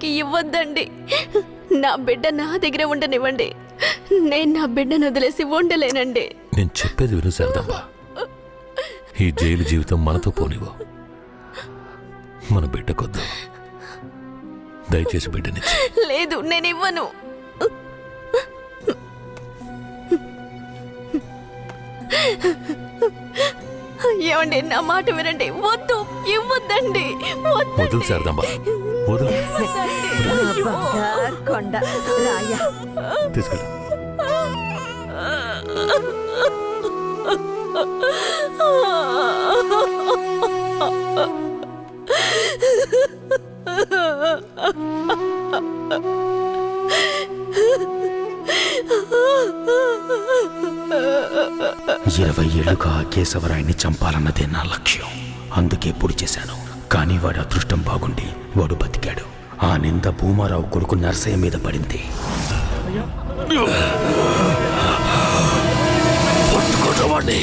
ఇవ్వద్దండి. నా బిడ్డ నా దగ్గర ఉండనివ్వండి. నేను నా బిడ్డను వదిలేసి ఉండలేనండి. నేను చెప్పేది విను శారదమ్మ. ఈ జైలు జీవితం మనతో పోనివ్వు. మన బిడ్డకొద్దు. దయచేసి బిడ్డనిచ్చి. లేదు, నేను ఇవ్వను. ఏమండి, నా మాట వినండి. వద్దు, ఇవ్వద్దండి. వదులు శారదమ్మ, వదులు. తీసుకెళ్ళి. ఇరవై ఏళ్లుగా కేశవరాయన్ని చంపాలన్నదే నా లక్ష్యం. అందుకే పొడి చేశాను. కానీ వాడి అదృష్టం బాగుండి వాడు బతికాడు. ఆ నింద భూమారావు కొడుకు నర్సయ్య మీద పడింది. పట్టుకోవాడిని.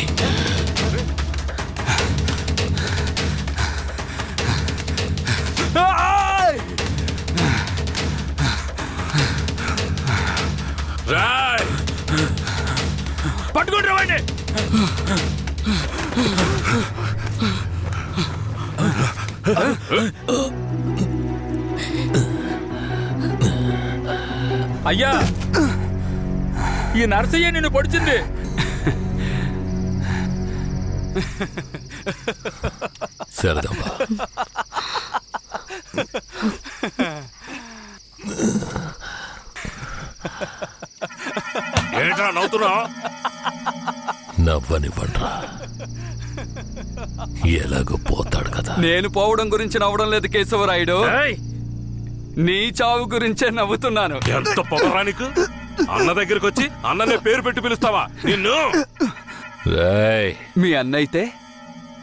పట్టుకుంటావాడిని. అయ్యా, ఈ నర్సయ్య నిన్ను పొడిచింది. శారదమ్మ, ఏంట్రా నవ్వుతున్నావు? నవ్వనివ్వండ్రా. ఎలాగో పోతాడు కదా. నేను పోవడం గురించి నవ్వడం లేదు కేశవరాయుడు. ఏయ్, నీ చావు గురించే నవ్వుతున్నాను. ఎంత పొగరా నీకు? అన్న దగ్గరికి వచ్చి అన్ననే పేరు పెట్టి పిలుస్తావా నిన్ను? రేయ్, మీ అన్నయితే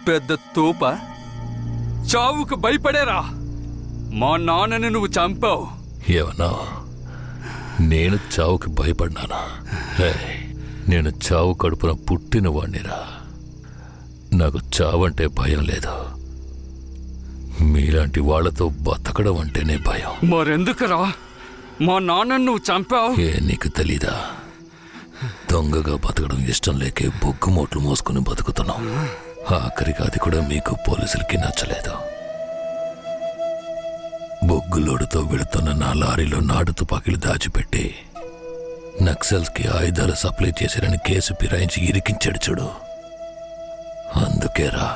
పెద్ద తూప, చావుకు భయపడేరా. మా నాన్నని నువ్వు చంపావు. ఏమన్నా నేను చావుకి భయపడ్డానా? రేయ్, నేను చావు కడుపున పుట్టిన వాణ్ణిరా. నాకు చావంటే భయం లేదు. మీలాంటి వాళ్లతో బతకడం అంటేనే భయం. మరెందుకురా మా నాన్నని నువ్వు చంపావు? ఏ నీకు తెలీదా? దొంగగా బతకడం ఇష్టం లేకే బొగ్గుమోట్లు మోసుకుని బతుకుతున్నాం. ఆఖరికి అది కూడా మీకు పోలీసులకి నచ్చలేదు. బొగ్గులోడుతో వెళుతున్న నా లారీలో నాటు తుపాకీలు దాచిపెట్టి నక్సల్స్కి ఆయుధాలు సప్లై చేశారని కేసు ఫిరాయించి ఇరికించాడు చూడు. అందుకేరా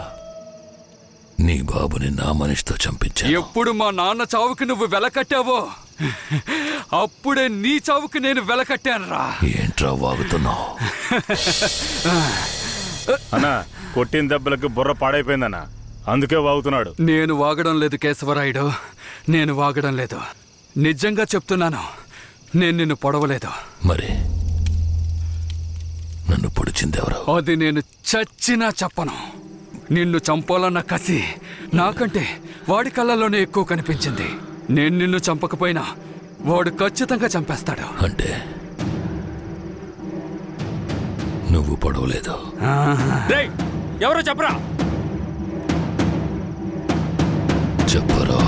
నీ బాబుని నా మనిషితో చంపించా. ఎప్పుడు మా నాన్న చావుకి నువ్వు వెలకట్టావో అప్పుడే నీ చావుకి నేను వెలకట్టానురా. ఏంట్రా వాగుతున్నావు? అన్నా, కొట్టిన దెబ్బలకు బుర్ర పాడైపోయిందన్నా, అందుకే వాగుతున్నాడు. నేను వాగడం లేదు కేశవరాయుడు, నేను వాగడం లేదు. నిజంగా చెప్తున్నాను, నేను నిన్ను పొడవలేదు. మరి నన్ను పొడిచిందెవరు? అది నేను చచ్చినా చెప్పను. నిన్ను చంపాలన్న కసి నాకంటే వాడి కళ్ళల్లోనే ఎక్కువ కనిపించింది. నేను నిన్ను చంపకపోయినా వాడు ఖచ్చితంగా చంపేస్తాడు. అంటే నువ్వు పొడవలేదు? రేయ్, ఎవరో చెప్పరా? చెప్పరా.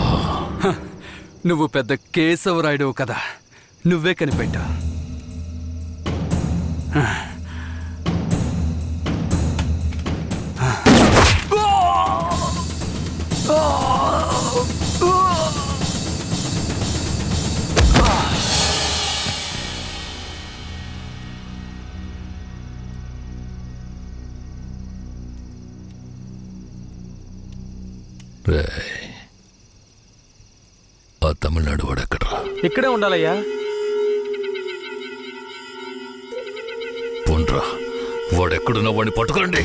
నువ్వు పెద్ద కేశవరాయుడు కదా, నువ్వే కనిపెట్టా. రేయ్, ఆ తమిళనాడు వాడు ఎక్కడ్రా? ఇక్కడే ఉండాలయ్యా. పోన్రా, వాడెక్కడున్నా వాడిని పట్టుకోండి.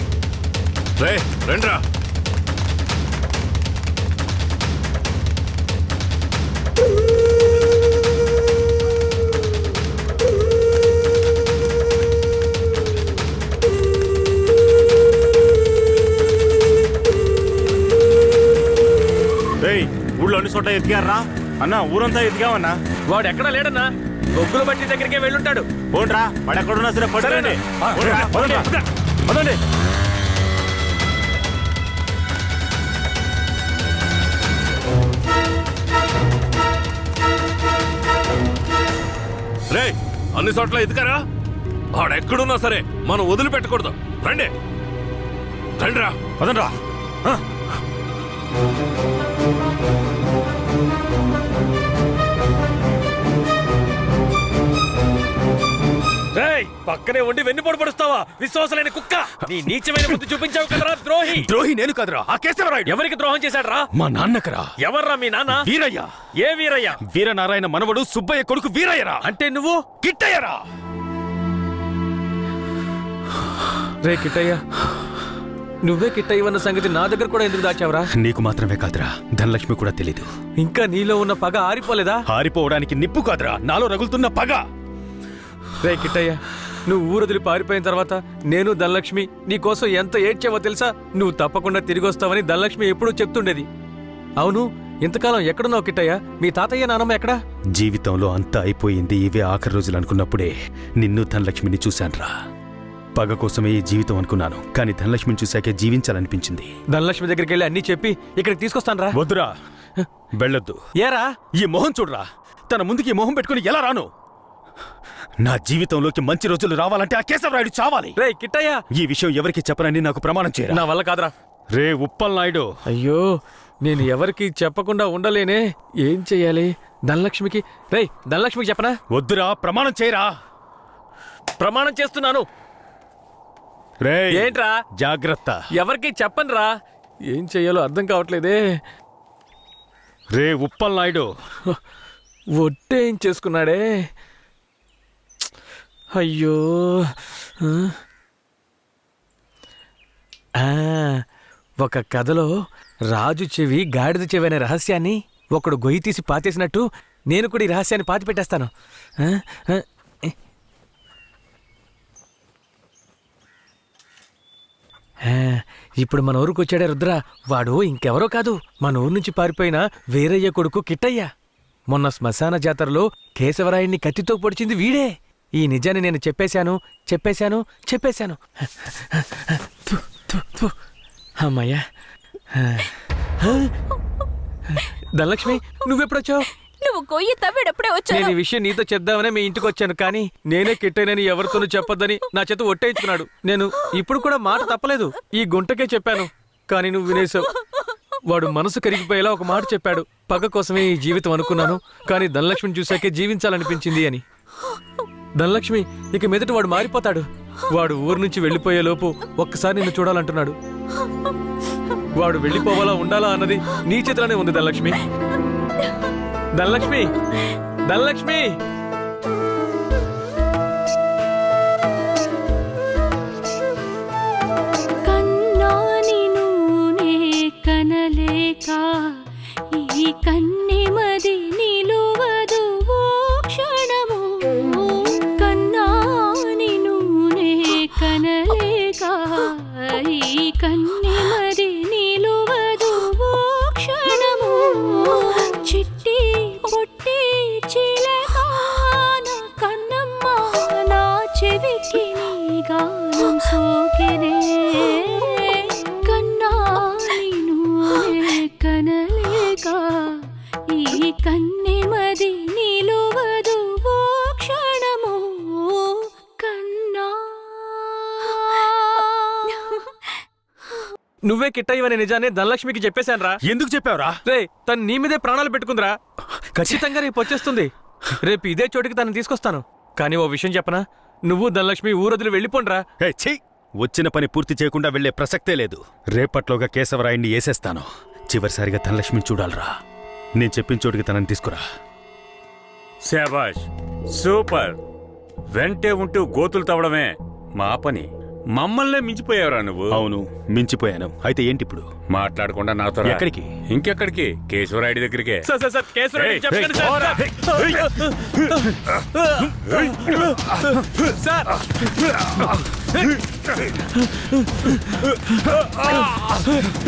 రే రండ్రా. ఊళ్ళో అన్ని చోట్ల ఎదిగారా అన్నా? ఊరంతా ఎదిగామన్నా. వాడు ఎక్కడా లేడన్నా, బొగ్గుల బట్టి దగ్గరికే వెళ్ళుంటాడు. పోన్రా, వాడు ఎక్కడున్నా సరే పడరండి. పదండి. రే అన్ని చోట్ల ఎదుకరా వాడెక్కడున్నా సరే మనం వదిలిపెట్టకూడదు. రండి రండిరా పదండ్రా. రేయ్, పక్కనే ఉండి వెన్నుపోటు పడుస్తావా విశ్వాసలేని కుక్క? నీ నీచమైన బుద్ధి చూపించావు కదరా ద్రోహి. ద్రోహి నేను కాదురా, ఆ కేశవరాయుడు. ఎవరికి ద్రోహం చేశాడ్రా? మా నాన్నకరా. ఎవర్రా మీ నాన్న? వీరయ్య. ఏ వీరయ్య? వీరనారాయణ మనవడు సుబ్బయ్య కొడుకు వీరయ్యరా. అంటే నువ్వు కిట్టయ్యరా. రే కిట్టయ్య, నువ్వే కిట్టయ్యవన్న సంగతి నా దగ్గర కూడా ఎందుకు దాచావురా? నీకు మాత్రమే కాదురా, ధనలక్ష్మి కూడా తెలీదు. ఇంకా నీలో ఉన్న పగ ఆరిపోలేదా? ఆరిపోవడానికి నిప్పు కాదురా, నాలో రగులుతున్న పగ. రే కిట్టయ్య, నువ్వు ఊరొదిలి పారిపోయిన తర్వాత నేను ధనలక్ష్మి నీకోసం ఎంత ఏడ్చావో తెలుసా? నువ్వు తప్పకుండా తిరిగి వస్తావని ధనలక్ష్మి ఎప్పుడూ చెప్తుండేది. అవును, ఇంతకాలం ఎక్కడున్నావు కిట్టయ్య? మీ తాతయ్య నానమ్మ ఎక్కడా? జీవితంలో అంతా అయిపోయింది, ఇవే ఆఖరి రోజులు అనుకున్నప్పుడే నిన్ను ధనలక్ష్మిని చూశాన్రా. పగ కోసమే ఈ జీవితం అనుకున్నాను, కానీ ధనలక్ష్మిని చూశాకే జీవించాలనిపించింది. ధనలక్ష్మి దగ్గరికి వెళ్ళి అన్నీ చెప్పి ఇక్కడికి తీసుకొస్తాను రా. వద్దురా, వెళ్ళొద్దు. ఏరా? ఈ మొహం చూడరా, తన ముందుకి ఈ మొహం పెట్టుకుని ఎలా రాను? నా జీవితంలోకి మంచి రోజులు రావాలంటే ఆ కేశవరాయుడు చావాలి. రే కిట్టయ్య, ఈ విషయం ఎవరికి చెప్పనని నాకు ప్రమాణం చేయరా. నా వల్ల కాదురా. రే ఉప్పల్ నాయుడు. అయ్యో, నేను ఎవరికి చెప్పకుండా ఉండలేనే. ఏం చెయ్యాలి? ధనలక్ష్మికి ధనలక్ష్మికి చెప్పనా? వద్దురా, ప్రమాణం చేయరా. ప్రమాణం చేస్తున్నాను. రే ఏంట్రా? జాగ్రత్త. ఎవరికి చెప్పనురా. ఏం చెయ్యాలో అర్థం కావట్లేదే. రే ఉప్పల్ నాయుడు. ఒట్టేం చేసుకున్నాడే. అయ్యో. ఒక కథలో రాజు చెవి గాడిద చెవి అనే రహస్యాన్ని ఒకడు గొయ్యి తీసి పాతేసినట్టు నేను కూడా ఈ రహస్యాన్ని పాతి పెట్టేస్తాను. ఇప్పుడు మన ఊరికి వచ్చాడే రుద్ర. వాడు ఇంకెవరో కాదు, మన ఊరు నుంచి పారిపోయిన వీరయ్య కొడుకు కిట్టయ్య. మొన్న శ్మశాన జాతరలో కేశవరాయుణ్ణి కత్తితో పొడిచింది వీడే. ఈ నిజాన్ని నేను చెప్పేశాను. థు, థు, థు. అమ్మయ్యా. ధనలక్ష్మి, నువ్వెప్పుడొచ్చావు? నువ్వు గొయ్యి తవ్వేటప్పుడే నేను వచ్చాను. ఈ విషయం నీతో చెప్దామనే మీ ఇంటికి వచ్చాను, కానీ నేనే కిట్టైనని ఎవరితోనూ చెప్పొద్దని నా చేత ఒట్టేయించుకున్నాడు. నేను ఇప్పుడు కూడా మాట తప్పలేదు, ఈ గుంటకే చెప్పాను, కానీ నువ్వు వినేశావు. వాడు మనసు కరిగిపోయేలా ఒక మాట చెప్పాడు. పగ కోసమే ఈ జీవితం అనుకున్నాను, కానీ ధనలక్ష్మిని చూశాకే జీవించాలనిపించింది అని. ధనలక్ష్మి, ఇక మీదట వాడు మారిపోతాడు. వాడు ఊరు నుంచి వెళ్ళిపోయేలోపు ఒక్కసారి నిన్ను చూడాలంటున్నాడు. వాడు వెళ్ళిపోవాలా ఉండాలా అన్నది నీ చేతిలోనే ఉంది ధనలక్ష్మి. ధనలక్ష్మి, ధనలక్ష్మి. కన్నాని నూనె కనలేక ఈ కన్నెమది నిలువదు ఓ క్షణము. కన్నాని నూనె కనలేక ఈ కన్నెమది నిలువదు ఓ క్షణము. చిట్టి పొట్టి చిలక నా కన్నమ్మ, నా చెవికి నీ గానం సోకెనే. కన్నాని నూనె కనలేక ఈ కన్నెమది నిలువదు ఓ క్షణము. కన్నా. నువ్వే కిట్టయ్యవనే నిజాన్ని ధనలక్ష్మికి చెప్పేశాను రా. ఎందుకు చెప్పావురా? రే, తను నీ మీదే ప్రాణాలు పెట్టుకుందిరా. ఖచ్చితంగా రేపు వచ్చేస్తుంది. రేపు ఇదే చోటికి తనని తీసుకొస్తాను. కానీ ఓ విషయం చెప్పనా, నువ్వు ధనలక్ష్మి ఊరొదిలి వెళ్ళిపోండ్రా. ఛీ, వచ్చిన పని పూర్తి చేయకుండా వెళ్లే ప్రసక్తే లేదు. రేపట్లోగా కేశవరాయుణ్ణి వేసేస్తాను. చివరిసారిగా ధనలక్ష్మిని చూడాలరా. నేను చెప్పిన చోటికి తనని తీసుకురా. శాబాష్, సూపర్. వెంటే ఉంటూ గోతులు తవ్వడమే మా పని. మమ్మల్నే మించిపోయావురా నువ్వు. అవును, మించిపోయాను. అయితే ఏంటి ఇప్పుడు? మాట్లాడకుండా నాతో రా. ఎక్కడికి? ఇంకెక్కడికి? కేశవరాయుడి దగ్గరికే. సార్ కేశవరాయుడు ఏయ్, చెప్పండి సార్.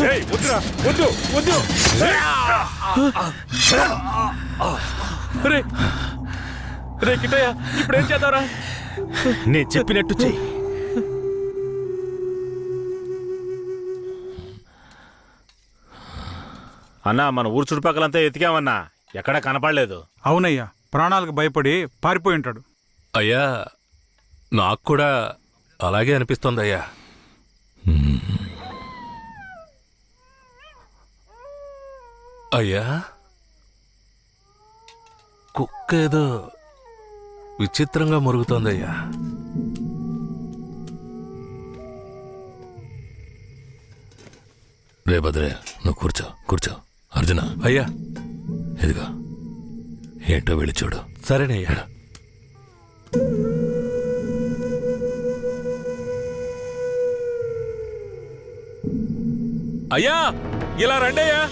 ఏయ్, వద్దురా, వద్దు, వద్దు. రే కిట్టయ్య, ఇప్పుడు ఏం చేద్దాంరా? నేను చెప్పినట్టు చెయ్యి. అన్నా, మన ఊరు చుట్టుపక్కలంతా ఎతికామన్నా, ఎక్కడా కనపడలేదు. అవునయ్యా, ప్రాణాలకు భయపడి పారిపోయి ఉంటాడు. అయ్యా నాకు కూడా అలాగే అనిపిస్తోంది అయ్యా. అయ్యా కుక్క ఏదో విచిత్రంగా మురుగుతోందయ్యా. రే భద్రే, నువ్వు కూర్చో కూర్చో. అర్జున, అయ్యా ఇదిగో ఏంటో వెళ్ళి చూడు. సరేనయ్యా. అయ్యా ఇలా రండి అయ్యా.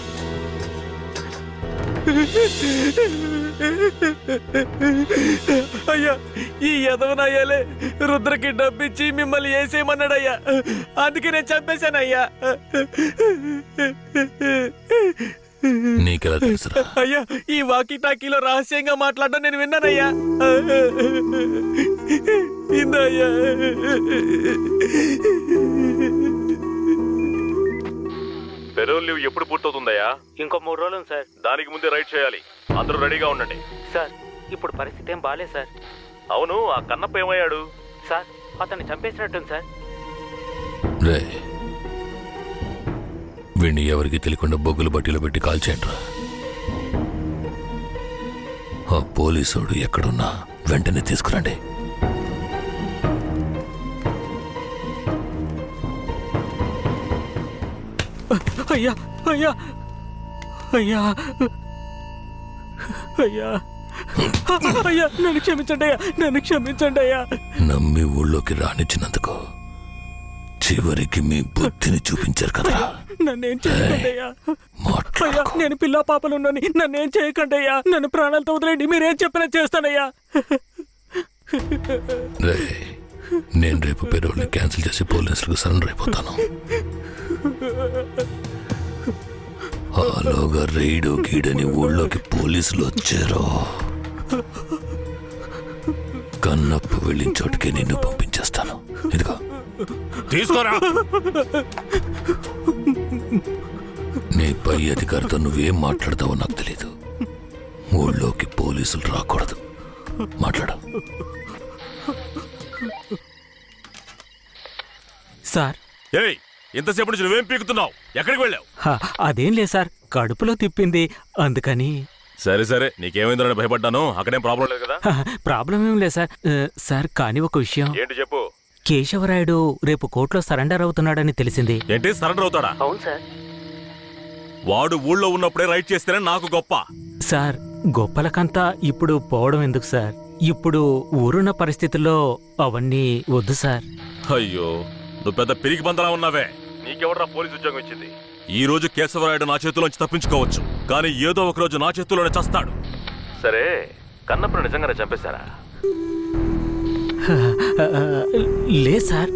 అయ్యా ఈ ఎదవనయ్యాలే రుద్రకి డబ్బిచ్చి మిమ్మల్ని వేసేయమన్నాడయ్యా, అందుకే నేను చంపేశానయ్యా. నీకెలా తెలుసురా? అయ్యా ఈ వాకీ టాకీలో రహస్యంగా మాట్లాడడం నేను విన్నానయ్యా. ఇందయ్యా. పెరోల్ లీవ్ ఎప్పుడు పూర్తవుతుందయ్యా? ఇంకో 3 రోజులు సార్. దానికి ముందే రైడ్ చేయాలి. అందరూ రెడీగా ఉండండి. సార్ ఇప్పుడు పరిస్థితి ఏం బాలేదు సార్. అవును, ఆ కన్నప్ప ఏమయ్యాడు? సార్ అతన్ని చంపేసినట్టుంది సార్. రే, వీణ్ణి ఎవరికి తెలియకుండా బొగ్గులు బట్టీలో పెట్టి కాల్చేయండిరా. ఆ పోలీసుడు ఎక్కడున్నా వెంటనే తీసుకురండి. అయ్యా అయ్యా అయ్యా అయ్యా అయ్యా నన్ను క్షమించండి అయ్యా, నన్ను క్షమించండి అయ్యా. నమ్మి ఊళ్ళోకి రానిచ్చినందుకు చివరికి మీ బుద్ధిని చూపించారు కదా. నన్నేం చేయకండి అయ్యా. అయ్యా మాట్లాడుకో. నేను పిల్ల పాపలున్నాను, నన్నేం చేయకండి అయ్యా. నన్ను ప్రాణాలతో వదిలేండి, మీరేం చెప్పినా చేస్తానయ్యా. రే, నేను రేపు పెరోల్ని క్యాన్సిల్ చేసి పోలీసులకు సరెండర్ అయిపోతాను. ఆలోగా రైడు గీడని ఊళ్ళోకి పోలీసులు వచ్చారో కన్నప్పు వెళ్ళిన చోటుకి నిన్ను పంపించేస్తాను. ఇదిగో తీసుకోరా. నీ పై అధికారితో నువ్వేం మాట్లాడతావో నాకు తెలీదు. ఊళ్ళోకి పోలీసులు రాకూడదు. మాట్లాడు. సార్ ఏయ్, ఇంతసేపు నుంచి నువ్వేం పీకుతున్నావు? ఎక్కడికి వెళ్ళావు? అదేం లేదు సార్, కడుపులో తిప్పింది అందుకని. సరే సరే, నీకేమైందని భయపడ్డాను. అక్కడేం ప్రాబ్లం లేదు కదా? ప్రాబ్లం ఏం లేదు సార్. సార్ కానీ ఒక విషయం, ఏంటి చెప్పు. కేశవరాయుడు రేపు కోర్టులో సరెండర్ అవుతున్నాడని తెలిసింది. ఏంటి, సరెండర్ అవుతాడా? అవును సార్. వాడు ఊళ్ళో ఉన్నప్పుడే రైడ్ చేస్తేనే నాకు గొప్ప. సార్ గొప్పలకంతా ఇప్పుడు పోవడం ఎందుకు సార్? ఇప్పుడు ఊరున్న పరిస్థితుల్లో అవన్నీ వద్దు సార్. అయ్యో, నువ్వు పెద్ద పిరికి బందలా ఉన్నావే. నీకెవడ్రా పోలీసు ఉద్యోగం ఇచ్చింది? ఈ రోజు కేశవరాయుడు నా చేతిలోంచి తప్పించుకోవచ్చు, కానీ ఏదో ఒక రోజు నా చేతిలోనే చస్తాడు. సరే, కన్నప్పను నిజంగానే చంపేశారా? లే సార్,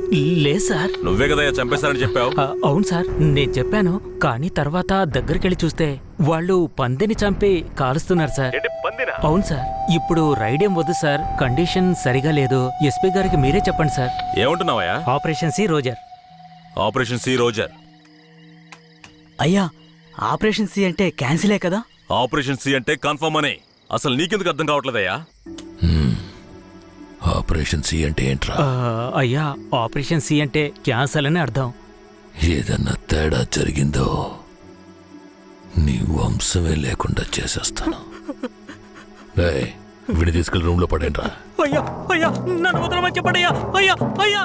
లే సార్. నువ్వే కదా చంపేశారని చెప్పావు. అవును సార్, నేను చెప్పాను. కానీ తర్వాత దగ్గరికెళ్ళి చూస్తే వాళ్ళు పందిని చంపి కాలుస్తున్నారు సార్. ఏంటి, పందినా? అవును సార్. ఇప్పుడు రైడేం వద్దు సార్, కండిషన్ సరిగా లేదు. ఎస్పీ గారికి మీరే చెప్పండి సార్. ఏమంటున్నావయ్యా? Operation C roger. Operation C roger. అయ్యా, ఆపరేషన్ సి అంటే క్యాన్సిలే కదా? ఆపరేషన్ సి అంటే కన్ఫర్మ్ అని. అసలు నీకెందుకు అర్థం కావట్లేదయ్యా? ఆపరేషన్ సి అంటే ఏంట్రా? అయ్యా, ఆపరేషన్ సి అంటే క్యాన్సల్ అని అర్థం. ఏదన్నా తేడా జరిగిందో నీ వంశమే లేకుండా చేసేస్తాను. వీడిని తీసుకెళ్ళి రూమ్ లో పడేంట్రా. అయ్యా అయ్యా, నన్ను వదలమని చెప్పండి అయ్యా. అయ్యా అయ్యా.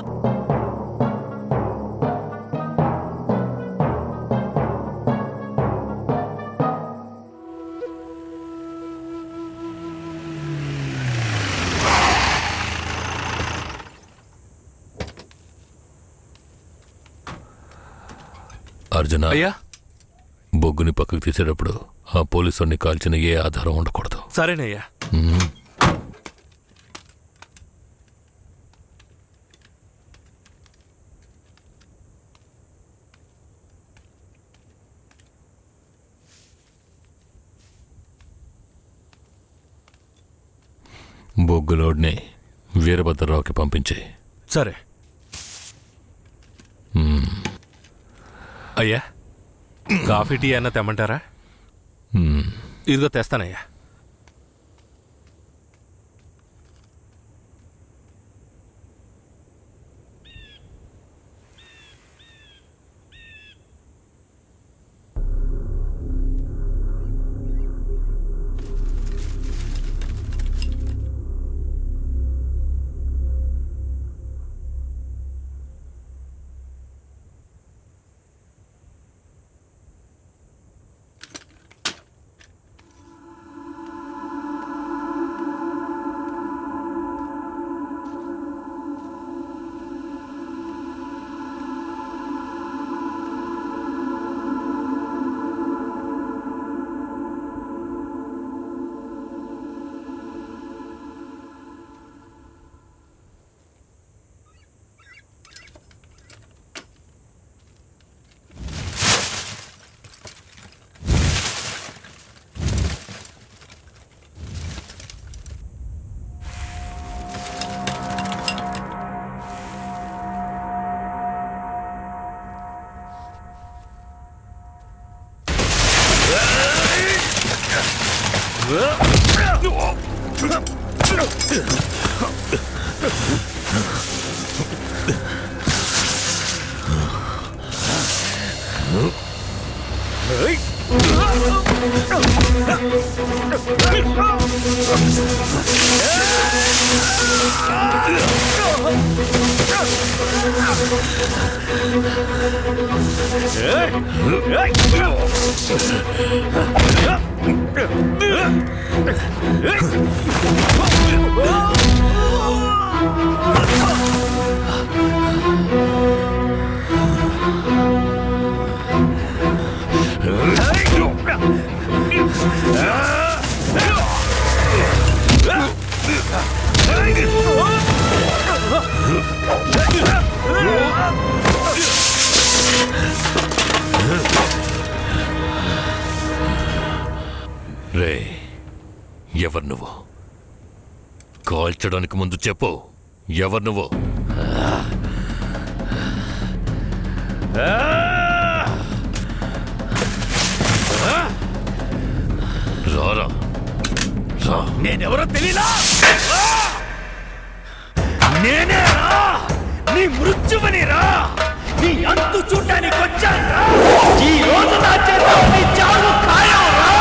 అర్జున, అయ్యా బొగ్గుని పక్కకు తీసేటప్పుడు ఆ పోలీసుని కాల్చిన ఏ ఆధారం ఉండకూడదు. సరేనయ్యా. బొగ్గులోడ్ని వీరభద్రరావుకి పంపించే. సరే అయ్యా, కాఫీ టీ అన్న తెమ్మంటారా? ఇదిగో తెస్తానయ్యా. రే, ఎవరు నువ్వు? కాల్చడానికి ముందు చెప్పు, ఎవరు నువ్వు? రారా రా. నేనెవరో తెలీదా? నేనే రా, నీ మృత్యువని రా, నీ అంతు చూడడానికి వచ్చాను రా. ఈ రోజు నా చేతిలో నీ చావు ఖాయం రా.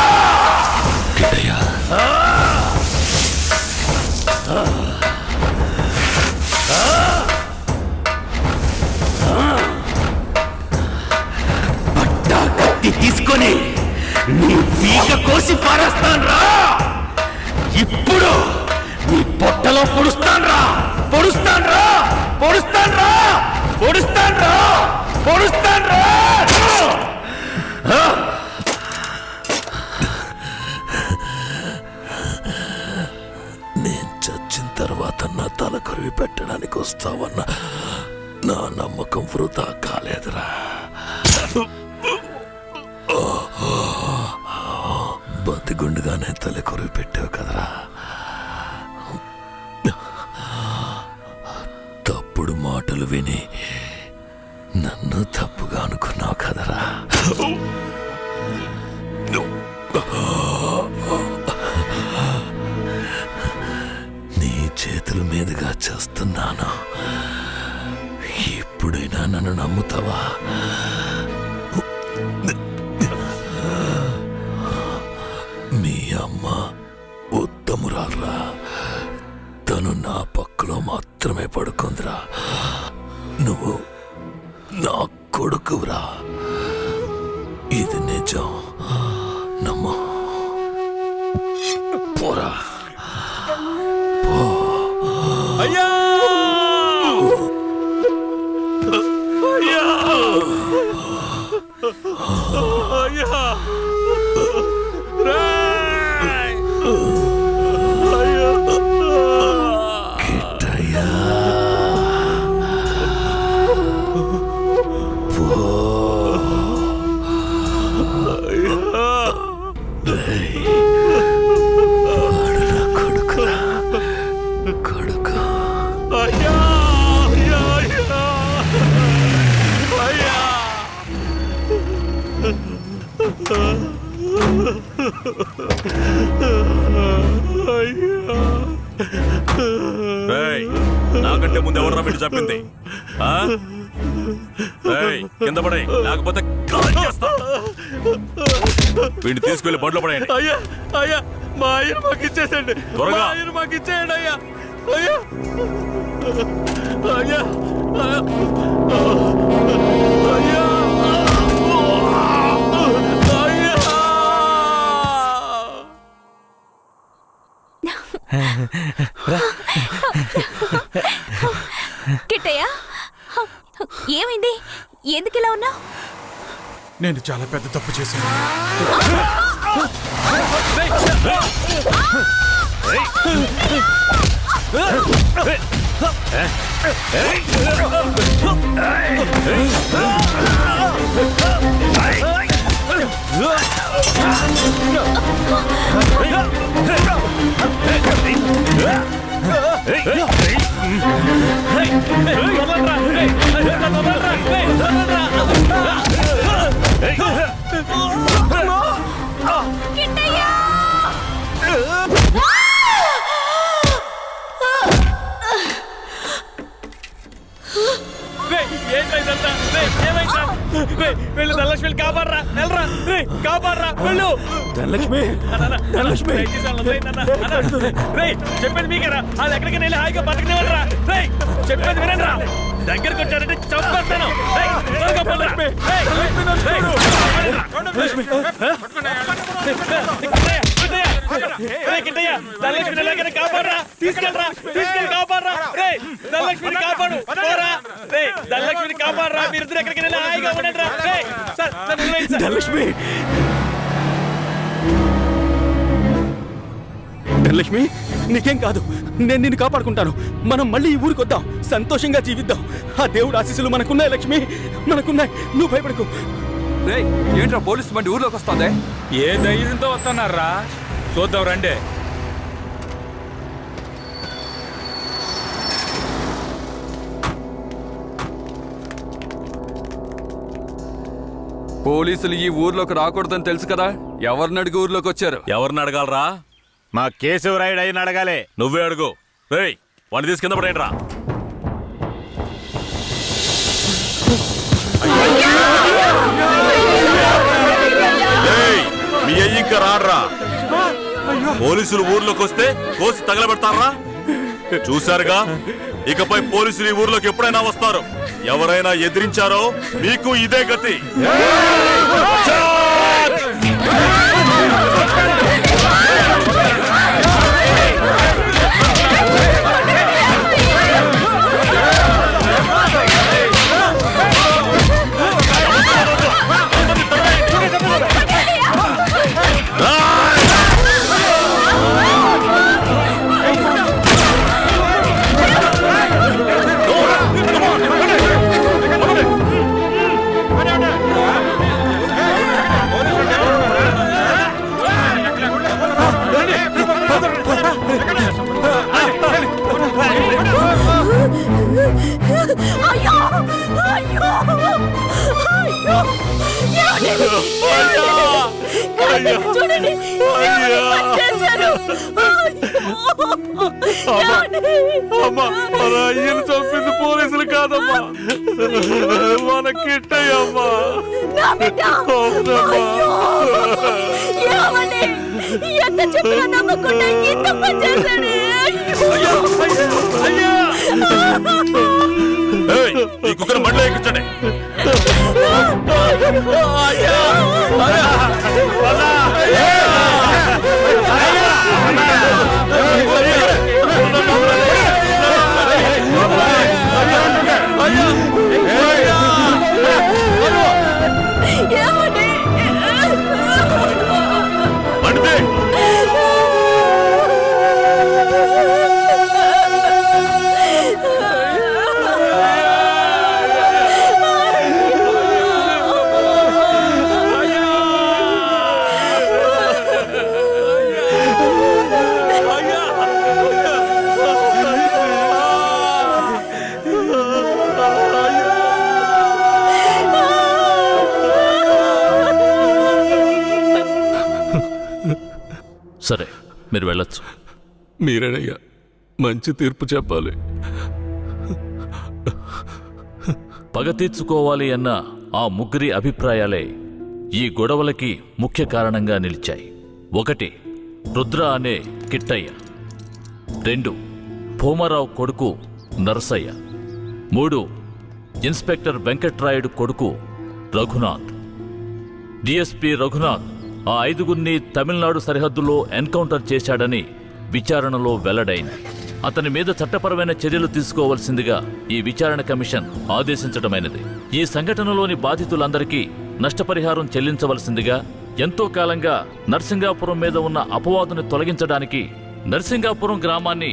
కిట్టయ్య, పట్టా కత్తి తీసుకొని నీ పీక కోసి పారేస్తాను రా. ఇప్పుడు నీ పొట్టలో పొడుస్తాను రా, పొడుస్తాను రా, పొడుస్తాను రా, పొడుస్తాను రా, పొడుస్తాను రా. నేను చచ్చిన తర్వాత నా తల కరివి పెట్టడానికి వస్తావన్న నా నమ్మకం వృధా కాలేదురా. బతిగుండుగానే తల కొరివి పెట్టావు కదరా. తప్పుడు మాటలు విని నన్ను తప్పుగా అనుకున్నావు కదరా. నీ చేతుల మీదుగా చేస్తున్నాను. ఇప్పుడైనా నన్ను నమ్ముతావా? మీ అమ్మ ఉత్తమురాల్రా. తను నా పక్కలో మాత్రమే పడుకుందిరా. నువ్వు నా కొడుకురా. ఇది నిజం, నమ్ము. పోరా. అయ్యా అయ్యా రేయ్! అయ్యా! కిట్టయ్యా, రేయ్, వాడు నా కొడుకురా. కొడుకు. అయ్యా! అయ్యా! అయ్యా! అయ్యా! రేయ్, నాకంటే ముందు ఎవరు వీడిని చంపింది? ఆ? రేయ్, కింద పడే, లేకపోతే కాల్ చేస్తా. వీడిని తీసుకెళ్లి బండ్లో పడేయండి. అయ్యా! అయ్యా! మా ఆయన మాకు ఇచ్చేసండి. త్వరగా. మా ఆయన మాకు ఇచ్చేయండి అయ్యా. అయ్యా! అయ్యా! అయ్యా! కిట్టయ్య, ఏమైంది? ఎందుకు ఇలా ఉన్నావు? నేను చాలా పెద్ద తప్పు చేశాను. కిట్టయ్య! వెళ్ళు ధనలక్ష్మిని కాపాడరా, వెళ్ళరా, రేయ్ కాపాడరా, వెళ్ళు. ధనలక్ష్మి, ధనలక్ష్మి. రేయ్ చెప్పేది మీకేరా, అది ఎక్కడికి వెళ్ళి హాయిగా బతకనివ్వరా. రేయ్ చెప్పేది వినండి రా, దగ్గరకు వచ్చారంటే చంపేస్తాను. రేయ్, త్వరగా పడరా. రేయ్, రేయ్, కిట్టయ్య, ధనలక్ష్మిని ఎలాగైనా కాపాడరా, తీసుకెళ్ళరా, తీసుకెళ్ళి కాపాడరా. రేయ్ ధనలక్ష్మిని కాపాడు, పోరా. రేయ్ ధనలక్ష్మిని కాపాడరా, మీరిద్దరు ఎక్కడికి వెళ్ళి హాయిగా ఉండండి రా. రేయ్ సార్, నన్ను వదిలేయండి సార్. ధనలక్ష్మి, ధనలక్ష్మి, నీకేం కాదు, నేను నిన్ను కాపాడుకుంటాను. మనం మళ్ళీ ఈ ఊరికి వద్దాం, సంతోషంగా జీవిద్దాం. ఆ దేవుడు ఆశీస్సులు మనకున్నాయి లక్ష్మి, మనకున్నాయి. నువ్వు భయపడకు. రేయ్, ఏంట్రా పోలీసు బండి ఊర్లోకి వస్తుంది? ఏ ధైర్యంతో వస్తున్నారా, చూద్దాం రండి. పోలీసులు ఈ ఊర్లోకి రాకూడదని తెలుసు కదా, ఎవరిని అడిగి ఊర్లోకి వచ్చారు? ఎవరిని అడగాలరా? మా కేశవరాయుడు అయిన అడగాలి. నువ్వే అడుగు. రేయ్ వాడిని తీసి కింద పడేయండి రా. మీ అయ్యి ఇంకా రాడ్రా. పోలీసులు ఊర్లోకి వస్తే కోసి తగలబెడతారా? చూశారుగా, ఇకపై పోలీసులు ఈ ఊర్లోకి ఎప్పుడైనా వస్తారు. ఎవరైనా ఎదిరించారో మీకు ఇదే గతి. అయ్యో అయ్యో అయ్యో, చూడండి చేశారు. అయ్యను చంపింది పోలీసులు కాదమ్మా, మన కిట్టయ్యమ్మా. ఎంత చెప్పినా నమ్మకుండా ఇంత పని చేశాడు. ఈ కుక్కను బండ్లో ఎక్కించండి. సరే, మీరు వెళ్ళొచ్చు. మీరేనయ్యా మంచి తీర్పు చెప్పాలి. పగ తీర్చుకోవాలి అన్న ఆ ముగ్గురి అభిప్రాయాలే ఈ గొడవలకి ముఖ్య కారణంగా నిలిచాయి. 1 రుద్ర అనే కిట్టయ్య, 2 భూమారావు కొడుకు నరసయ్య, 3 ఇన్స్పెక్టర్ వెంకట్రాయుడు కొడుకు రఘునాథ్. డిఎస్పీ రఘునాథ్ ఆ 5గురిని తమిళనాడు సరిహద్దులో ఎన్కౌంటర్ చేశాడని విచారణలో వెల్లడైంది. అతని మీద చట్టపరమైన చర్యలు తీసుకోవాల్సిందిగా ఈ విచారణ కమిషన్ ఆదేశించడమైనది. ఈ సంఘటనలోని బాధితులందరికీ నష్టపరిహారం చెల్లించవలసిందిగా, ఎంతో కాలంగా నర్సింగాపురం మీద ఉన్న అపవాదుని తొలగించడానికి నర్సింగాపురం గ్రామాన్ని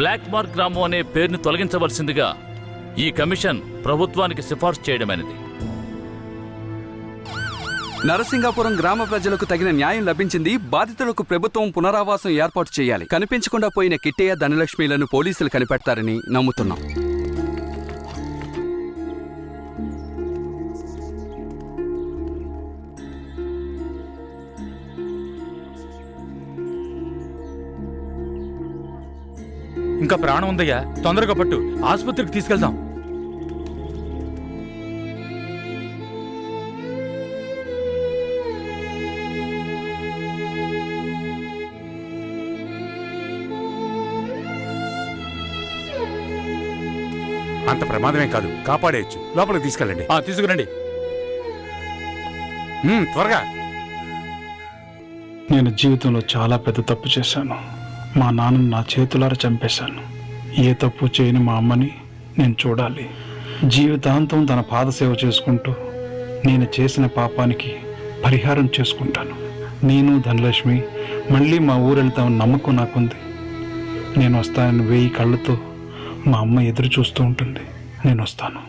బ్లాక్ మార్క్ గ్రామం అనే పేరుని తొలగించవలసిందిగా ఈ కమిషన్ ప్రభుత్వానికి సిఫార్సు చేయడమైనది. నరసింగాపురం గ్రామ ప్రజలకు తగిన న్యాయం లభించింది. బాధితులకు ప్రభుత్వం పునరావాసం ఏర్పాటు చేయాలి. కనిపించకుండా పోయిన కిట్టయ్య, ధనలక్ష్మిలను పోలీసులు కనిపెడతారని నమ్ముతున్నాం. ఇంకా ప్రాణం ఉందయ్యా, తొందరగా పట్టు, ఆసుపత్రికి తీసుకెళ్దాం. అంత ప్రమాదమే కాదు, కాపాడేయచ్చు. లోపలికి తీసుకెళ్ళండి. తీసుకురండి. త్వరగా. నేను జీవితంలో చాలా పెద్ద తప్పు చేశాను. మా నాన్నను నా చేతులారా చంపేశాను. ఏ తప్పు చేయని మా అమ్మని నేను చూడాలి. జీవితాంతం తన పాదసేవ చేసుకుంటూ నేను చేసిన పాపానికి పరిహారం చేసుకుంటాను. నేను ధనలక్ష్మి మళ్ళీ మా ఊరు వెళ్తామని నమ్మకం నాకుంది. నేను వస్తానని 1000 కళ్ళతో మా అమ్మ ఎదురు చూస్తూ ఉంటుంది. నేను వస్తాను.